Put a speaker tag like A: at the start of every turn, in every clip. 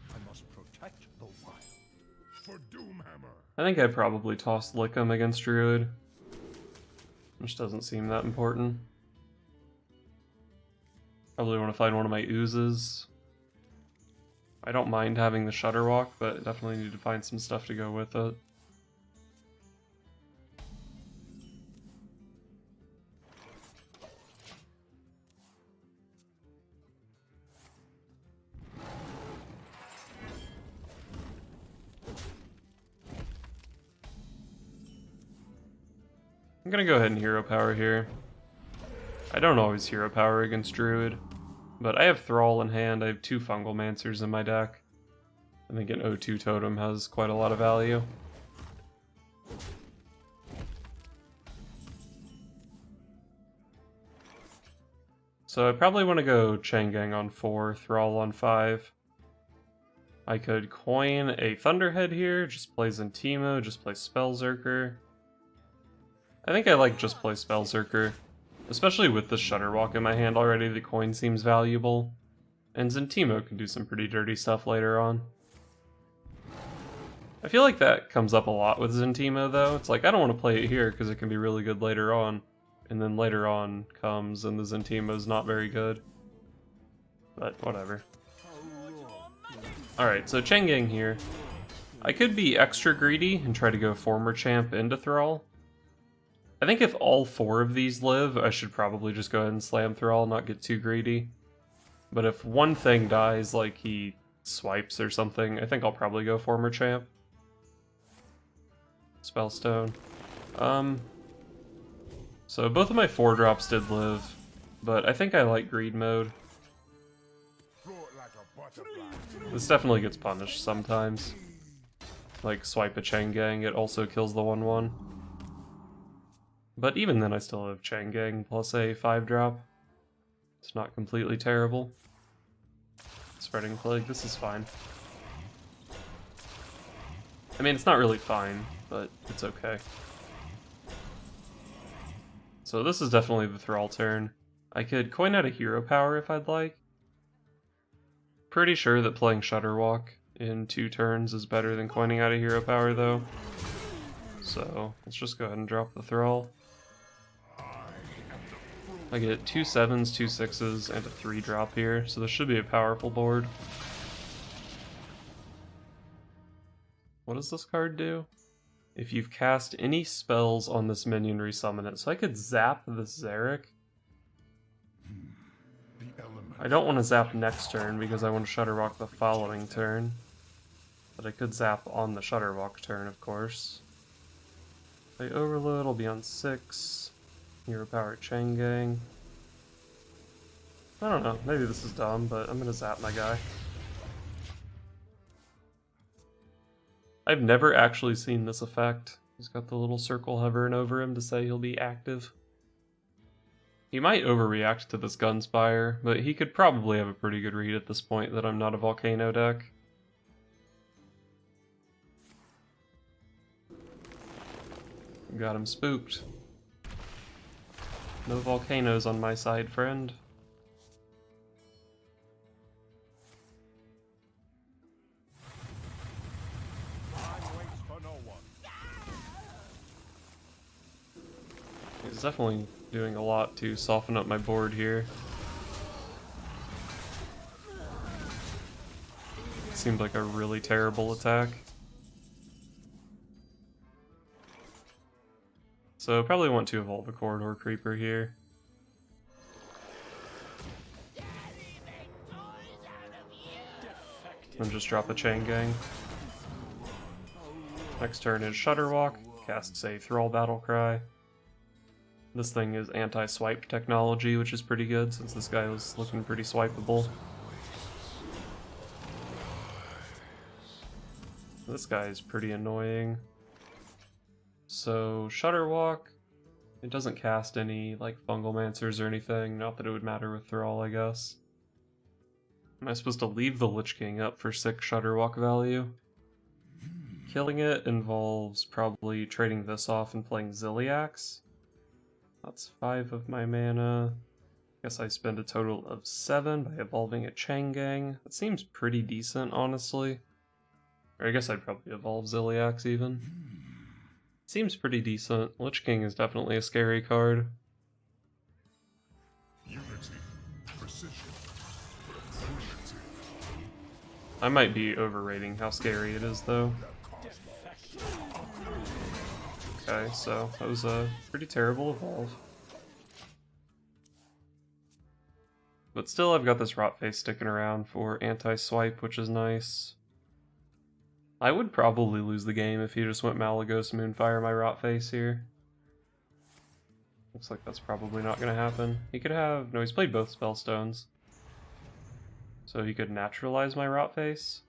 A: I must protect the wild. For Doomhammer.
B: I think I'd probably toss Lickum against Druid. Which doesn't seem that important. Probably want to find one of my oozes. I don't mind having the Shudderwock, but definitely need to find some stuff to go with it. I'm gonna go ahead and hero power here. I don't always hero power against Druid, but I have Thrall in hand. I have 2 Fungal Mancers in my deck. I think an O2 totem has quite a lot of value. So I probably want to go Changang on 4, Thrall on 5. I could coin a Thunderhead here, just play Zentimo, just play Spellzerker. I think I like just play Spellzerker. Especially with the Shudderwock in my hand already, the coin seems valuable. And Zentimo can do some pretty dirty stuff later on. I feel like that comes up a lot with Zentimo though. It's like, I don't want to play it here because it can be really good later on. And then later on comes and the Zentimo's not very good. But whatever. Alright, so Changang here. I could be extra greedy and try to go former champ into Thrall. I think if all 4 of these live, I should probably just go ahead and slam Thrall, not get too greedy. But if one thing dies, like he swipes or something, I think I'll probably go former champ. Spellstone. So both of my 4-drops did live, but I think I like greed mode. This definitely gets punished sometimes. Like swipe a Changang, it also kills the 1/1. But even then I still have Changang plus a 5-drop. It's not completely terrible. Spreading Plague, this is fine. I mean, it's not really fine, but it's okay. So this is definitely the Thrall turn. I could coin out a hero power if I'd like. Pretty sure that playing Shudderwock in 2 turns is better than coining out a hero power though. So let's just go ahead and drop the Thrall. I get 2 7s, 2 6s, and a 3-drop here, so this should be a powerful board. What does this card do? If you've cast any spells on this minion, resummon it. So I could zap this Zarek. I don't want to zap next turn because I want to Shudderwock the following turn. But I could zap on the Shudderwock turn, of course. If I overload, I'll be on 6. Hero power Changang. I don't know, maybe this is dumb, but I'm gonna zap my guy. I've never actually seen this effect. He's got the little circle hovering over him to say he'll be active. He might overreact to this Gunspire, but he could probably have a pretty good read at this point that I'm not a Volcano deck. Got him spooked. No volcanoes on my side, friend. He's definitely doing a lot to soften up my board here. Seemed like a really terrible attack. So probably want to evolve a Corridor Creeper here. And just drop a Changang. Next turn is Shudderwock, casts a Thrall Battlecry. This thing is anti-swipe technology, which is pretty good since this guy was looking pretty swipeable. This guy is pretty annoying. So, Shudderwock, it doesn't cast any, like, Fungal Mancers or anything, not that it would matter with Thrall, I guess. Am I supposed to leave the Lich King up for 6 Shudderwock value? Killing it involves probably trading this off and playing Ziliax. That's 5 of my mana. Guess I spend a total of 7 by evolving a Changang. That seems pretty decent, honestly. Or I guess I'd probably evolve Ziliax even. Seems pretty decent. Lich King is definitely a scary card.
A: Unity, precision, primitive.
B: I might be overrating how scary it is, though. Okay, so that was a pretty terrible evolve. But still, I've got this Rot Face sticking around for anti-swipe, which is nice. I would probably lose the game if he just went Malagos Moonfire my Rot Face here. Looks like that's probably not going to happen. He could have... No, he's played both Spellstones. So he could naturalize my Rot Face.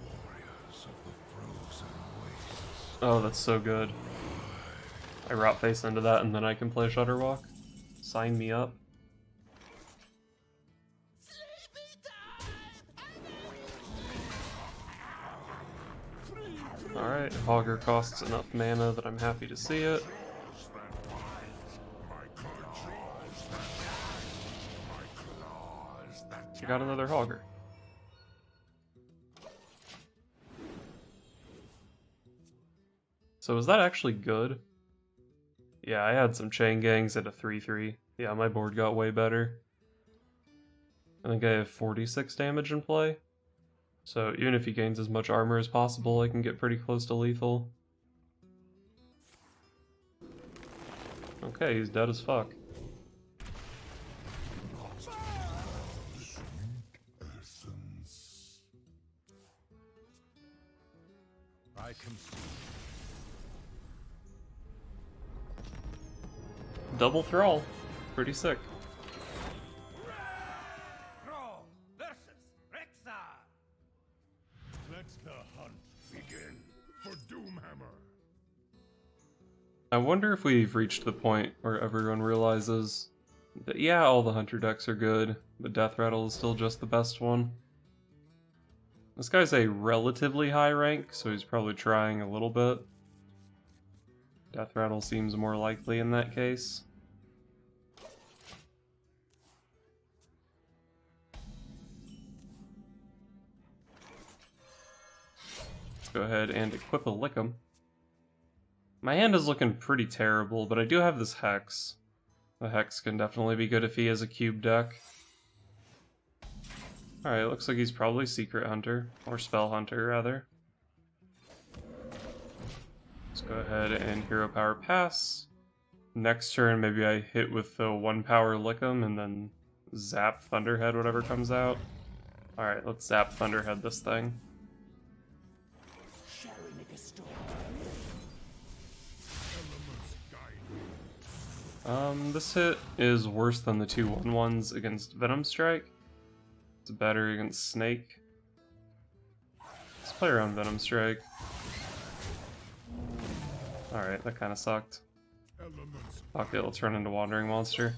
A: Warriors of the frozen wastes.
B: Oh, that's so good. I Rot Face into that and then I can play Shudderwock. Sign me up. Alright, Hogger costs enough mana that I'm happy to see it. I got another Hogger. So is that actually good? Yeah, I had some Changangs at a 3-3. Yeah, my board got way better. I think I have 46 damage in play. So even if he gains as much armor as possible, I can get pretty close to lethal. Okay, he's dead as fuck.
A: I can see.
B: Double Thrall. Pretty sick.
A: Let the hunt begin for Doomhammer.
B: I wonder if we've reached the point where everyone realizes that yeah, all the Hunter decks are good, but Death Rattle is still just the best one. This guy's a relatively high rank, so he's probably trying a little bit. Death Rattle seems more likely in that case. Let's go ahead and equip a Lickum. My hand is looking pretty terrible, but I do have this Hex. The Hex can definitely be good if he has a cube deck. Alright, looks like he's probably Secret Hunter, or Spell Hunter rather. Let's go ahead and Hero Power Pass. Next turn, maybe I hit with the 1 power Lickum and then zap Thunderhead whatever comes out. Alright, let's zap Thunderhead this thing. This hit is worse than the 2 1/1s against Venom Strike. It's better against Snake. Let's play around Venom Strike. Alright, that kinda sucked. Fuck it, let's run into Wandering Monster.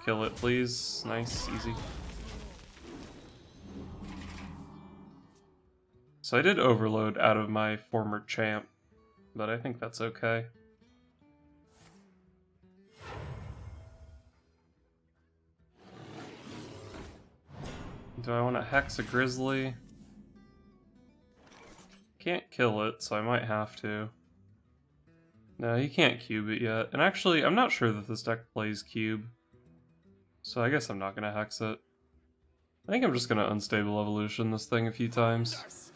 B: Kill it, please. Nice, easy. So I did overload out of my former champ, but I think that's okay. Do I want to Hex a Grizzly? Can't kill it, so I might have to. No, he can't cube it yet. And actually, I'm not sure that this deck plays cube. So I guess I'm not going to Hex it. I think I'm just going to Unstable Evolution this thing a few times.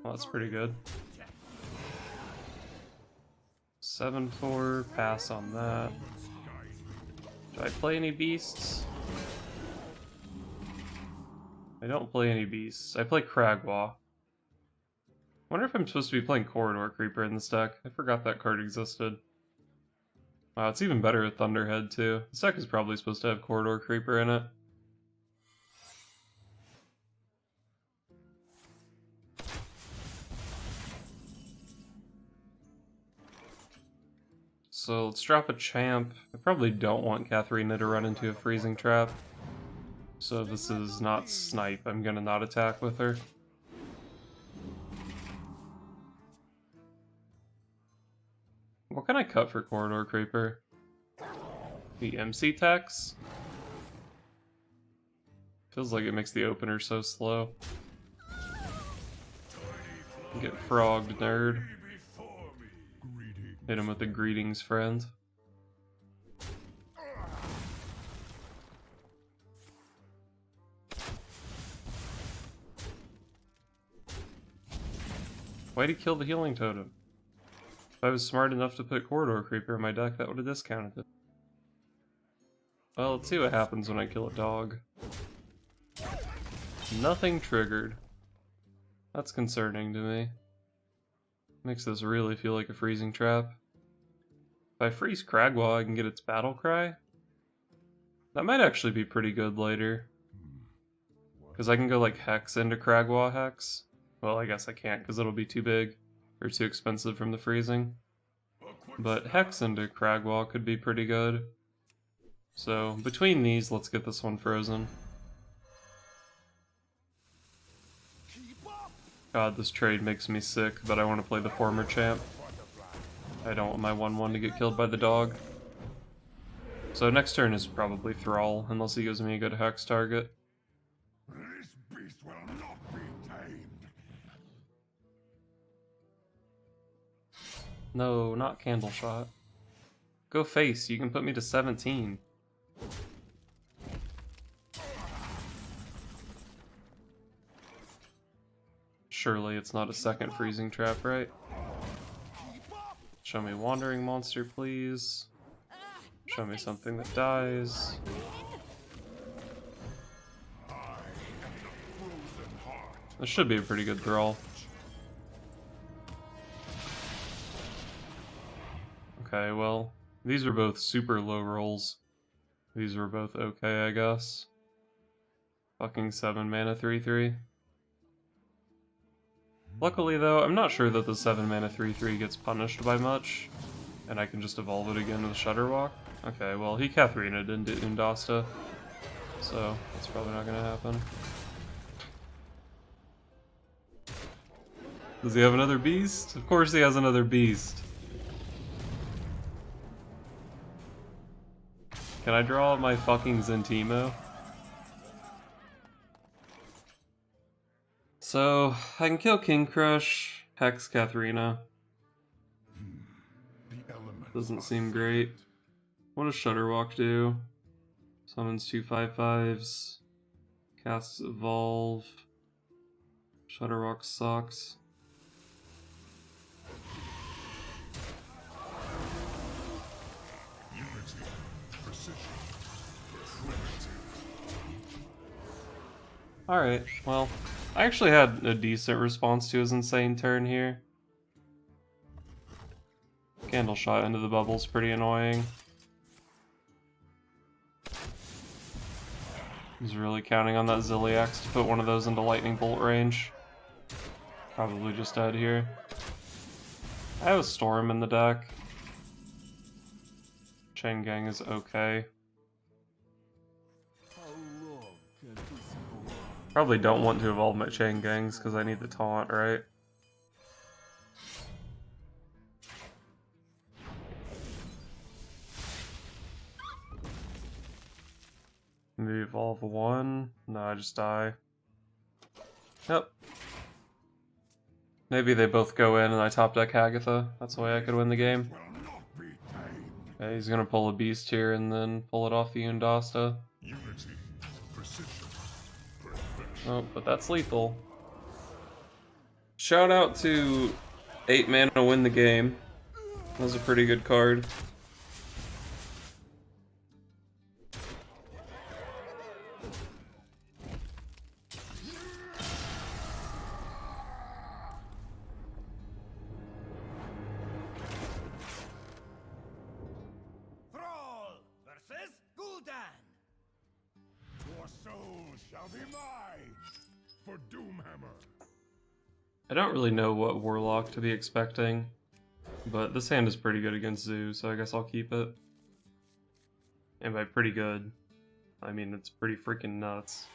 B: Well, that's pretty good. 7-4, pass on that. Do I play any beasts? I don't play any beasts. I play Krag'wa. Wonder if I'm supposed to be playing Corridor Creeper in this deck. I forgot that card existed. Wow, it's even better with Thunderhead too. This deck is probably supposed to have Corridor Creeper in it. So let's drop a champ. I probably don't want Katharina to run into a freezing trap. So if this is not snipe, I'm gonna not attack with her. What can I cut for Corridor Creeper? The MC tax? Feels like it makes the opener so slow. Get frogged, nerd. Hit him with the greetings, friend. Why'd he kill the healing totem? If I was smart enough to put Corridor Creeper in my deck, that would have discounted it. Well, let's see what happens when I kill a dog. Nothing triggered. That's concerning to me. Makes this really feel like a freezing trap. If I freeze Krag'wa, I can get its battle cry. That might actually be pretty good later. Because I can go like Hex into Krag'wa Hex. Well, I guess I can't because it'll be too big or too expensive from the freezing. But Hex into Krag'wa could be pretty good. So between these, let's get this one frozen. God, this trade makes me sick, but I want to play the former champ. I don't want my 1/1 to get killed by the dog. So next turn is probably Thrall, unless he gives me a good Hex target.
A: This beast will not be tamed.
B: No, not Candle Shot. Go face, you can put me to 17. Surely it's not a second freezing trap, right? Show me Wandering Monster, please. Show me something that dies. This should be a pretty good Thrall. Okay, well, these are both super low rolls. These were both okay, I guess. Fucking 7 mana 3/3. Luckily though, I'm not sure that the 7 mana 3/3 gets punished by much, and I can just evolve it again with Shudderwock. Okay, well he Katharina'd into Undasta, so that's probably not gonna happen. Does he have another beast? Of course he has another beast. Can I draw my fucking Zentimo? So, I can kill King Crush, Hex Katharina. Doesn't seem great. What does Shudderwock do? Summons 2 5/5s. Casts Evolve. Shudderwock sucks. Alright, well, I actually had a decent response to his insane turn here. Candle Shot into the bubble's pretty annoying. He's really counting on that Zilliax to put one of those into lightning bolt range. Probably just dead here. I have a Storm in the deck. Chain Gang is okay. Probably don't want to evolve my Chain Gangs because I need the taunt, right? Maybe evolve 1. No, I just die. Yep. Maybe they both go in and I top deck Hagatha. That's the way I could win the game. Okay, he's gonna pull a beast here and then pull it off the Undasta. Oh, but that's lethal. Shout out to 8 mana win the game. That was a pretty good card.
A: Thrall versus Gul'dan. Your soul shall be mine for Doomhammer.
B: I don't really know what Warlock to be expecting, but this hand is pretty good against Zoo, so I guess I'll keep it. And by pretty good, I mean it's pretty freaking nuts.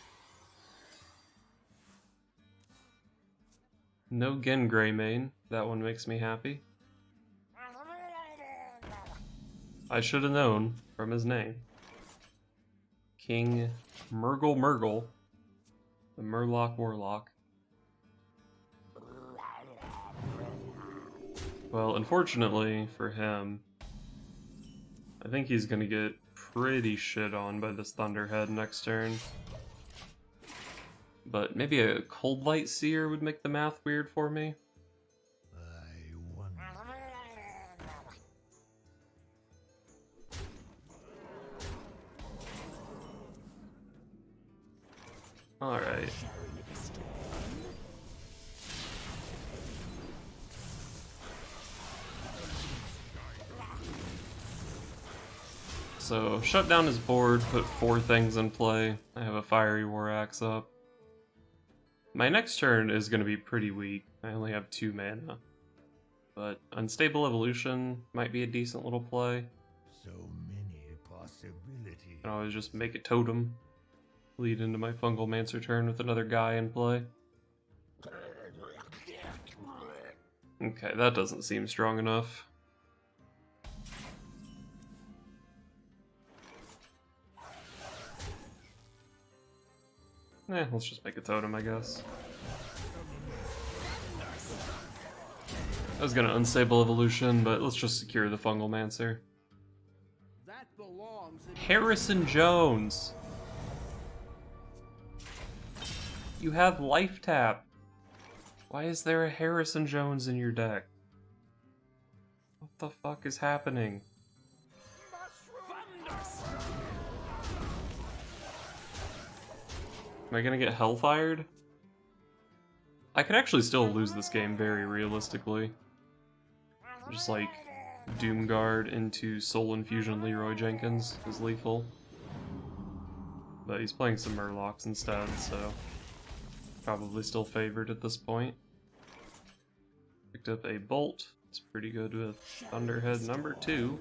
B: No Gen Greymane, that one makes me happy. I should have known from his name. King Murgle, the Murloc Warlock. Well, unfortunately for him, I think he's gonna get pretty shit on by this Thunderhead next turn. But maybe a Cold Light Seer would make the math weird for me.
A: I wonder.
B: Alright. So, shut down his board, put 4 things in play. I have a Fiery War Axe up. My next turn is going to be pretty weak. I only have 2 mana. But Unstable Evolution might be a decent little play.
A: So many possibilities.
B: I can always just make a totem. Lead into my Fungal Mancer turn with another guy in play. Okay, that doesn't seem strong enough. Let's just make a totem, I guess. I was gonna Unstable Evolution, but let's just secure the Fungal Mancer.
A: That belongs in
B: Harrison Jones! You have Life Tap! Why is there a Harrison Jones in your deck? What the fuck is happening? Am I gonna get Hellfired? I could actually still lose this game very realistically. Just like Doomguard into Soul Infusion Leroy Jenkins is lethal. But he's playing some Murlocs instead, so probably still favored at this point. Picked up a Bolt. It's pretty good with Thunderhead number 2.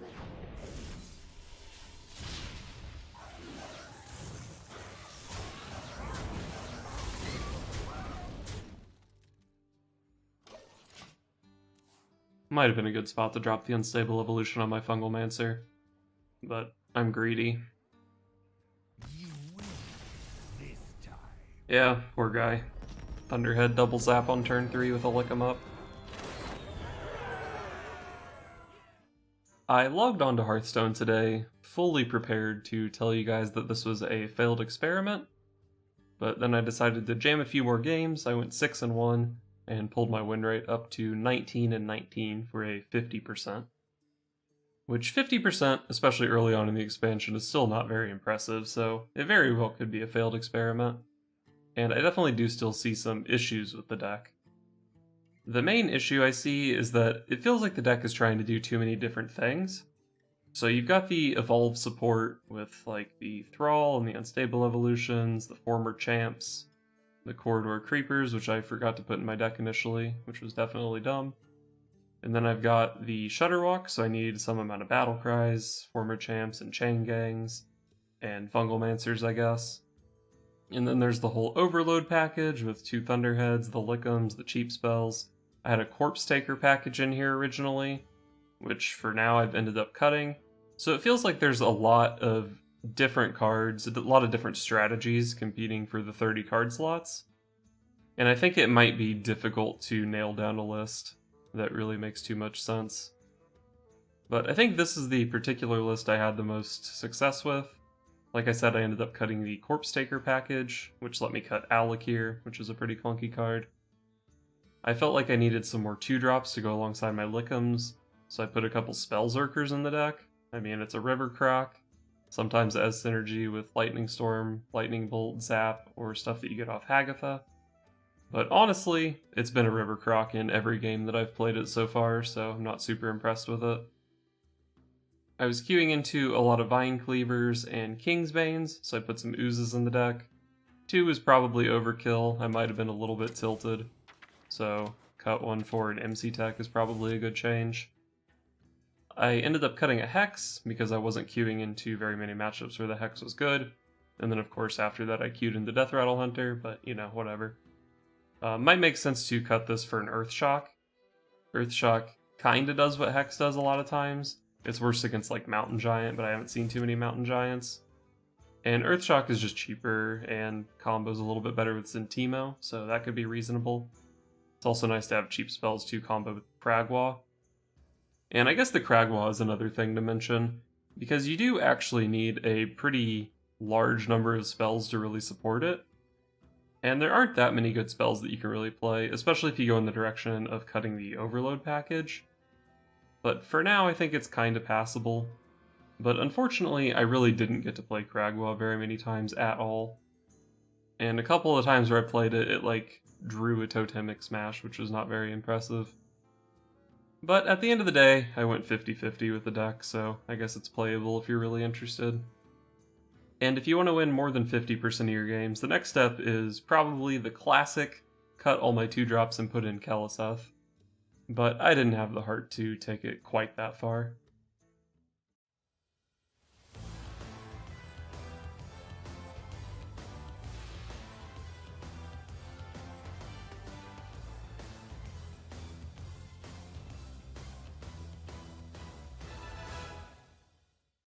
B: Might have been a good spot to drop the Unstable Evolution on my Fungal Mancer, but I'm greedy.
A: you win this time.
B: Yeah, poor guy. Thunderhead double zap on turn 3 with a lick 'em up. I logged onto Hearthstone today, fully prepared to tell you guys that this was a failed experiment, but then I decided to jam a few more games. I went 6-1 and pulled my win rate up to 19-19 for a 50%. Which 50%, especially early on in the expansion, is still not very impressive, so it very well could be a failed experiment. And I definitely do still see some issues with the deck. The main issue I see is that it feels like the deck is trying to do too many different things. So you've got the Evolve support with like the Thrall and the Unstable Evolutions, the former champs, the Corridor Creepers, which I forgot to put in my deck initially, which was definitely dumb. And then I've got the Shudderwock, so I need some amount of Battle Cries, former champs and chain gangs, and Fungal Mancers, I guess. And then there's the whole Overload package with 2 Thunderheads, the Lick'ems, the cheap spells. I had a Corpse Taker package in here originally, which for now I've ended up cutting. So it feels like there's a lot of different cards, a lot of different strategies competing for the 30 card slots. And I think it might be difficult to nail down a list that really makes too much sense. But I think this is the particular list I had the most success with. Like I said, I ended up cutting the Corpse Taker package, which let me cut Alakir, which is a pretty clunky card. I felt like I needed some more 2-drops to go alongside my Lick'ems, so I put a couple Spellzerkers in the deck. I mean, it's a River Croc. Sometimes it has synergy with Lightning Storm, Lightning Bolt, Zap, or stuff that you get off Hagatha. But honestly, it's been a River Croc in every game that I've played it so far, so I'm not super impressed with it. I was queuing into a lot of Vine Cleavers and Kingsbanes, so I put some Oozes in the deck. 2 is probably overkill, I might have been a little bit tilted. So cut 1 for an MC Tech is probably a good change. I ended up cutting a Hex because I wasn't queuing into very many matchups where the Hex was good. And then of course after that I queued into Death Rattle Hunter, but you know, whatever. Might make sense to cut this for an Earthshock. Earthshock kinda does what Hex does a lot of times, It's worse against like Mountain Giant, but I haven't seen too many Mountain Giants. And Earthshock is just cheaper and combos a little bit better with Zentimo, so that could be reasonable. It's also nice to have cheap spells to combo with Krag'wa. And I guess the Krag'wa is another thing to mention, because you do actually need a pretty large number of spells to really support it. And there aren't that many good spells that you can really play, especially if you go in the direction of cutting the Overload package. But for now, I think it's kinda passable. But unfortunately, I really didn't get to play Krag'wa very many times at all. And a couple of times where I played it, it like drew a Totemic Smash, which was not very impressive. But at the end of the day, I went 50-50 with the deck, so I guess it's playable if you're really interested. And if you want to win more than 50% of your games, the next step is probably the classic, cut all my 2-drops and put in Keleseth. But I didn't have the heart to take it quite that far.